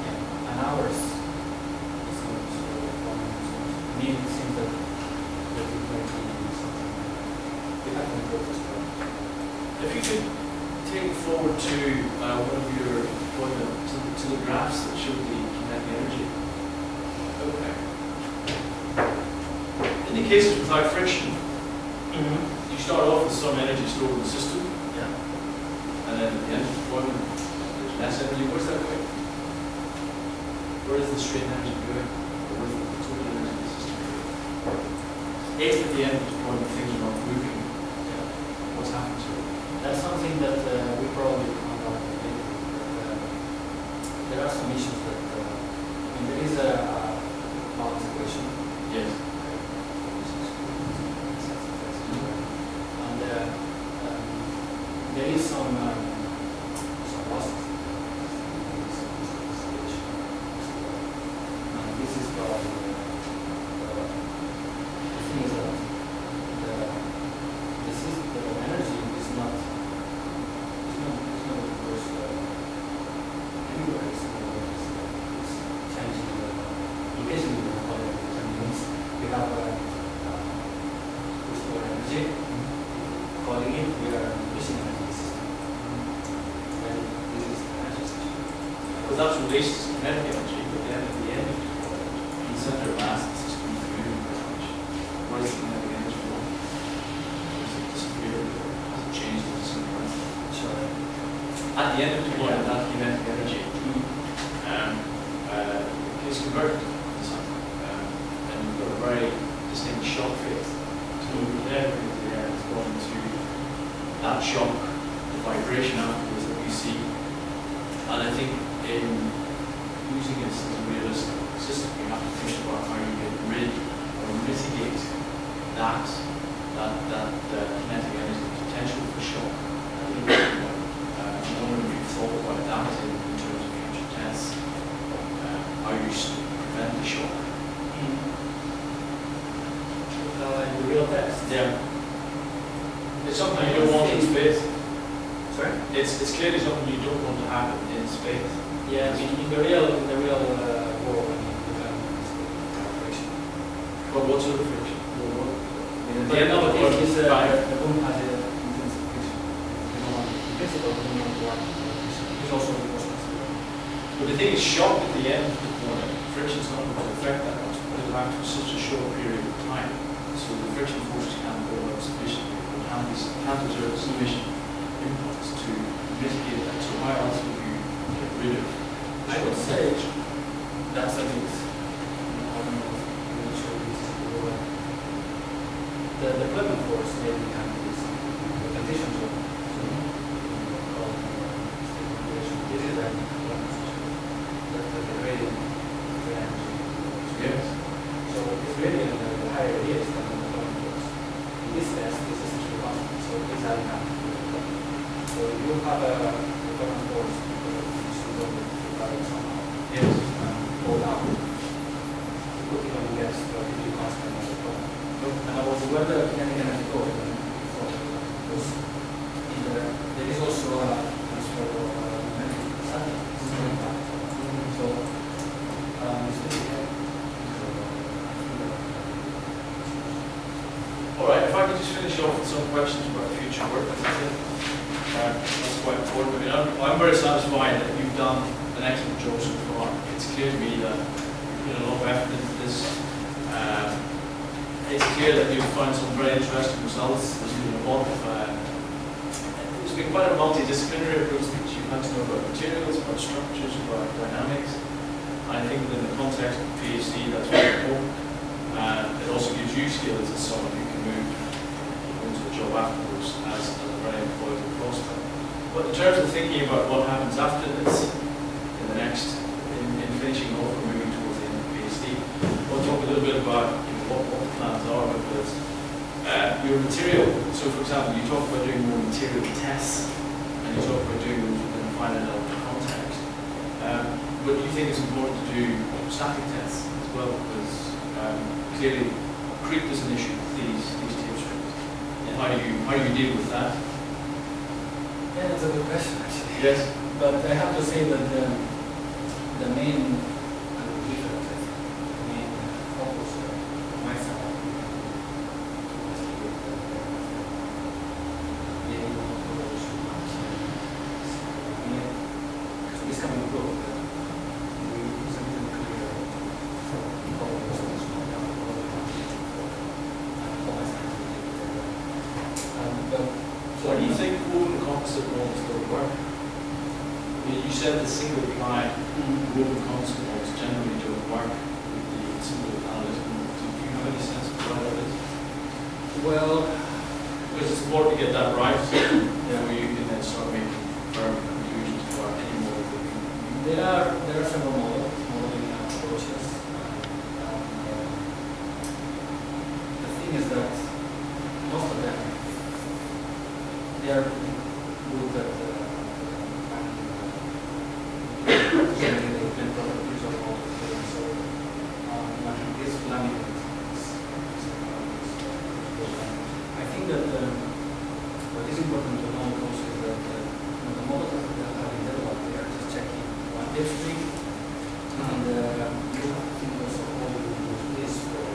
yeah, an hour's is not so long. To me, it seems that it might be something we have to improve as well. If you could take it forward to one of your to the graphs that show the kinetic energy. Okay. In the cases without friction, you start off with some energy stored in the system, Yeah. and then at the end of deployment, there's less energy. Where's that going? Where is the strain energy going? Or where's the total energy of the system going? If at the end of deployment things are not moving, what's happened to it? That's something that we probably found out later. There are some issues that, there is a balance equation. Yes. And there is some losses. And this is probably releases kinetic energy, but then at the end of the coil, in the center of mass, the system is moving very much. What is the kinetic energy like? Does it disappear? Has it changed into something else? So, At the end of the coil, that kinetic energy is converted to something. And you've got a very distinct shock phase. So whatever is there is going to that shock, the vibration afterwards that we see. And I think in using this as a realistic system, you have to think about how you get rid or mitigate that kinetic energy potential for shock. I'm wondering if you've thought about that in terms of future tests, how you prevent the shock. in the real test. Yeah. It's something you don't want in space. Sorry? It's clearly something you don't want to happen in space. Yeah, in the real world, I mean, you can friction. But what sort of friction? But in our case, the boom has a intense friction. In principle, the boom has one friction. It's also because But the thing is, shock at the end of the corner, friction's not going to affect that much, but it'll act for such a short period of time. So the friction forces can't build up sufficiently, or can't exert sufficient impulse to mitigate that. So how else would you get rid of? I would say that's a bit, I don't know, I'm not sure this is the word. The deployment force maybe can be something, the condition zone. This is the gradient of the energy. Yes. So this gradient, the higher it is than the deployment force. In this test, this is essentially constant, so it is adding up to the deployment. So if you have a deployment force, you should go somehow. Yes. Go down. You could even guess relatively constant as a problem. And about where the kinetic energy goes, because there is also a transfer of magnetic satellite. So, it's really All right, if I could just finish off with some questions about future work, I think that's quite important. I mean, I'm very satisfied that you've done an excellent job so far. It's clear to me that you've put a lot of effort into this. It's clear that you've found some very interesting results. There's been a lot of, it's been quite a multidisciplinary approach because you've had to know about materials, about structures, about dynamics. I think that in the context of PhD, that's very important. It also gives you skills as someone who can move into a job afterwards as a very employable prospect. But in terms of thinking about what happens after this, in the next, in finishing off or moving towards the end of the PhD, we'll talk a little bit about what the plans are with this. Your material, so for example, you talk about doing more material tests, and you talk about doing those within a finite element context. But do you think it's important to do static tests as well? Because clearly creep is an issue with these tape strings. And how do you deal with that? Yeah, that's a good question actually. Yes. But I have to say that the main difference, the main focus of my side is coming close. We use a little clear So do you think woven composite molds don't work? I mean, you said the single ply woven composite molds generally don't work with the single analytic molds. Do you have any sense of why that is? Well, Because it's important to get that right, before you can then start making firm conclusions about any mold that you there are several modeling approaches. The thing is that most of them they are good at generally they can properties of all the things. So this laminate I think that what is important to know also is that the models that we are having developed, they are just checking one dip string, and you have to think also how you use this for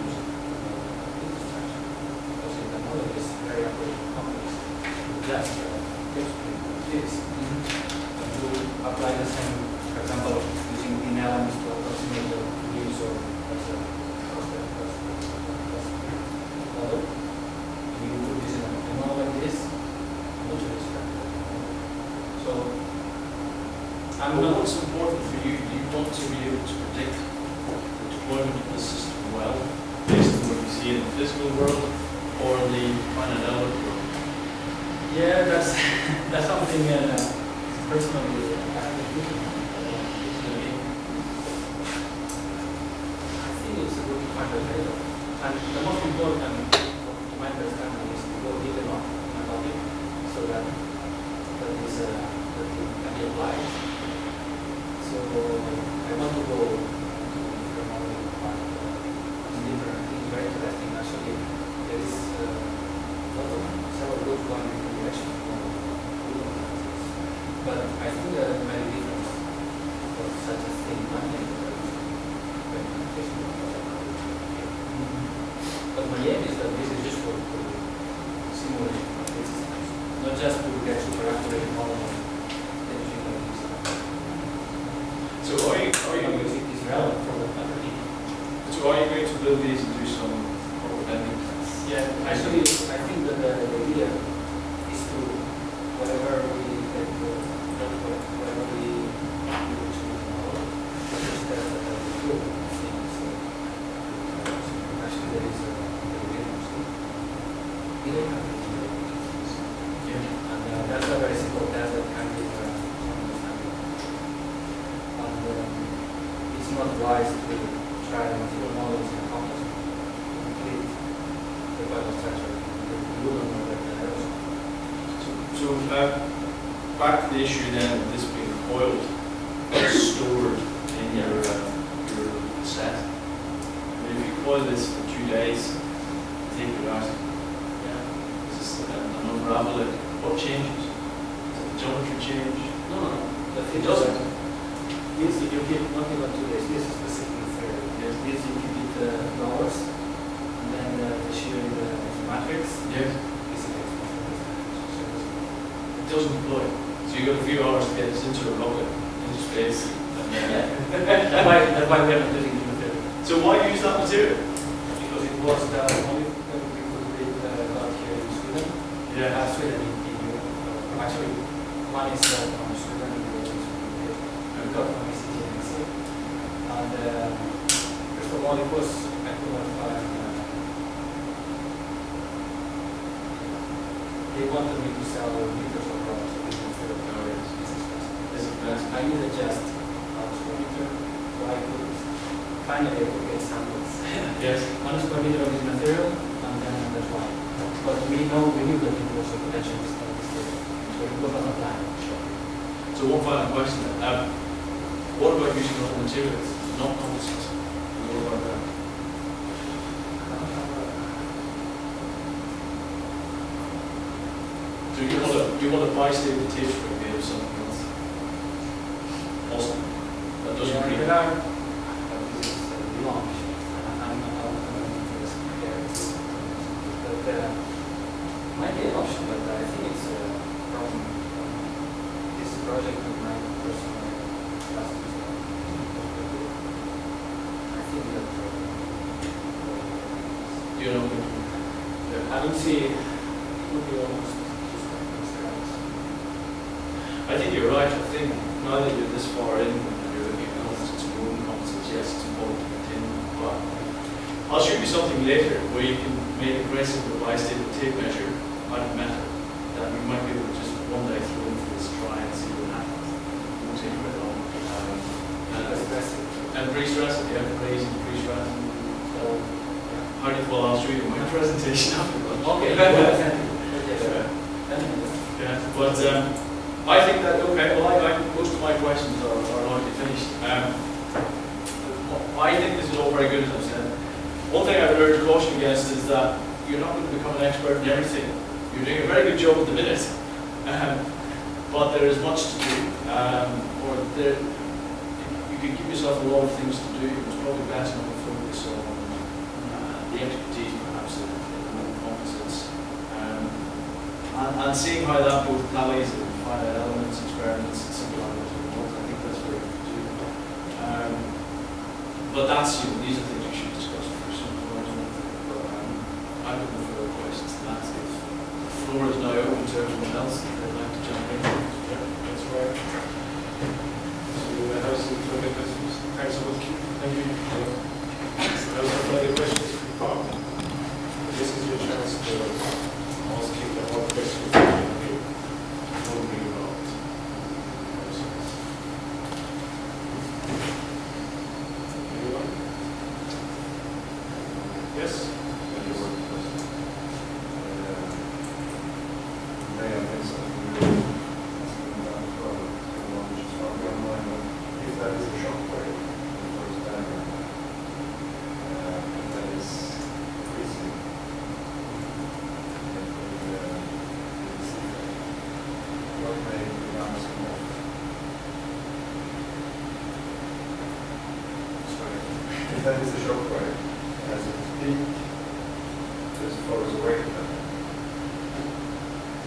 use structure. Because in the model is very complex, just dip string like this, but you apply the same not. what's important for you? Do you want to be able to predict the deployment of the system well, based on what you see in the physical world or the finite element world? Yeah, that's something personally I think it's a good to find a trade-off. And the most important, to my understanding, is to go deep enough in a topic so that that it can be applied. So I want to go into the modeling part. It's different. It's very interesting. Actually, there is several groups going in the direction of but I think there are many different for such a thing. But my aim is that this is useful to simulate complete systems, not just to get super accurate model of energy like So are you it is relevant for the battery. so are you going to build these and do some proper bending tests? Yeah, actually, I think that the idea is to whatever we get, whatever we do to the model, just test that the tool things. Actually, there is a and that's a very simple test that can be understanding. And it's not wise to try material models in a complex complete the biostructure. You don't know that there is. So back to the issue then of this being coiled or stored in your set. I mean, if you coil this for 2 days, take it out, and unravel it, what changes? Does the geometry change? No. It doesn't. This you keep not even 2 days. This is specific material. Yes. This you keep it hours, and then the shear in the matrix. Yes. This is It doesn't deploy. So you got a few hours to get this into a rocket, into space, and then... That's why we are not using the material. So why use that material? Because it was the only thing we could read got here in Sweden. Sweden in Europe. Actually, one is from Sweden and the other is from Europe. We got from Licentiate. And first of all, it was, I could not find, they wanted me to sell meters of products with material. I needed just a square meter, so I could finally get samples. Yes. 1 square meter of this material, and then that's why. But we knew that it was a potential mistake, so it was not a plan. So one final question then. What about using other materials, not composites? What about that? So you want to buy stable tape string made of something else? Awesome. That doesn't really... There are, this is launch, and I'm not going to compare it. But might be an option, but I think it's from this project with my personal classes. I think that You know, I don't see it would be almost I think you're right. I think now that you're this far in and you're looking at composites and own composites, yes, it's important to continue. But I'll show you something later where you can make a very simple bi-stable tape measure out of metal that we might be able to just one day throw into this try and see what happens. Won't take very long. And pre-stress it, yeah, raise and pre-stress. How do you, well, I'll show you my presentation afterwards. Okay. Yeah, but I think that, okay, well, most of my questions are largely finished. I think this is all very good, as I've said. One thing I would urge caution against is that you're not going to become an expert in everything. You're doing a very good job at the minute, but there is much to do. You can give yourself a lot of things to do. It's probably best not to focus on the expertise, perhaps, in composites. And seeing how that both tallies and finite elements, experiments, and simple elements and results, I think that's very good to do. But that's, these are things you should discuss first. But I have no further questions than that. The floor is now open to everyone else if they'd like to jump in. Yeah, that's right. Yes? May I make something really about as well, which is from your mind, if that is a shockwave, the first diagram, if that is increasing, what may be bouncing off? Sorry. If that is a shockwave, as its peak just follows away from that,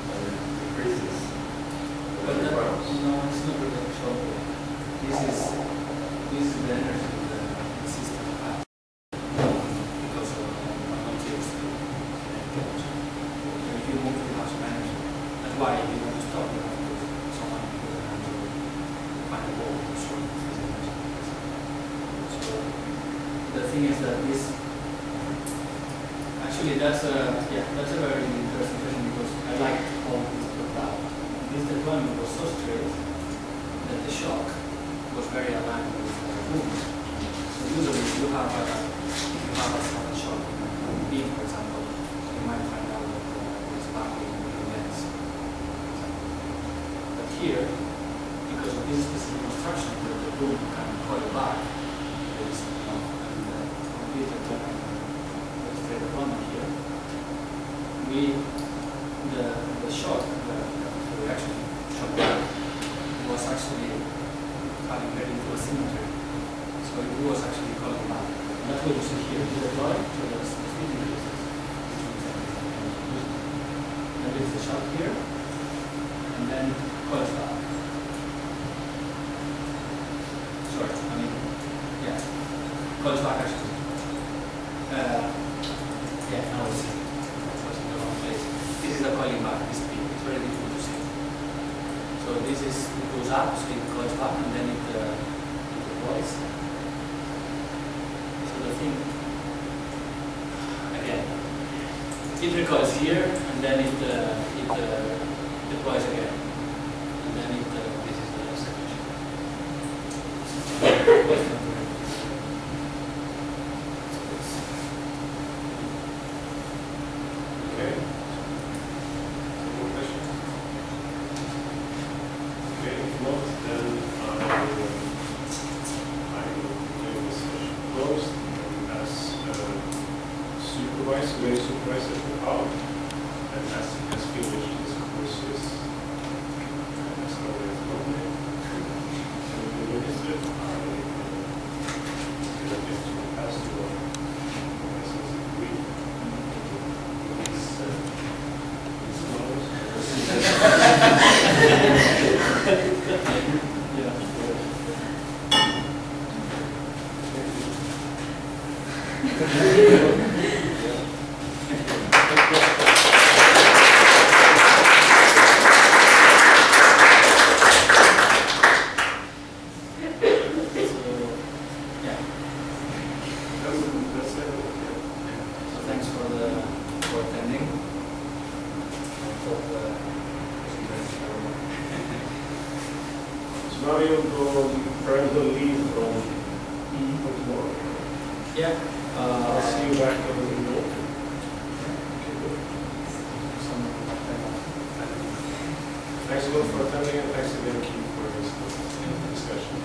and it decreases. But that, no, it's not really a shock. This is the energy of the system has because of materials. If you move too much energy, that's why if you want to stop, you have to someone put an hand to find a wall to show this energy. So the thing is that this actually that's a very interesting question because I like how this worked out. This deployment was so straight that the shock was very aligned with the movement. So usually if you have a sudden shock in a beam, for example, you might find out that it's backing in the lens. But here, because of this specific construction where the boom can coil back, there is complete deployment, straight deployment here. The shock, the reaction shock back was actually having very little symmetry. So it was actually calling back. And that's what you see here. You deploy, so there's the speed increases, which means everything. Then there's the shock here, and then coils back. Sorry, I mean, yeah, coils back actually. Yeah, now we see. That was in the wrong place. This is the coiling back, this speed. It's very difficult to see. So this is, it goes up, so it coils back, and then it deploys. So the thing, again, it recoils here, and then it deploys again. And then this is the section. Okay. Any more questions? Okay, if not, then I will declare this session closed. And as supervisor, for Paul, and as he has finished his courses, as always lovely, and the minister, I will get to pass to the license agreement. Thanks for attending. I hope So now you'll go on parental leave from tomorrow. yeah. I'll see you back on the note. Thanks a lot for attending, and thanks again, Keith, for this discussion.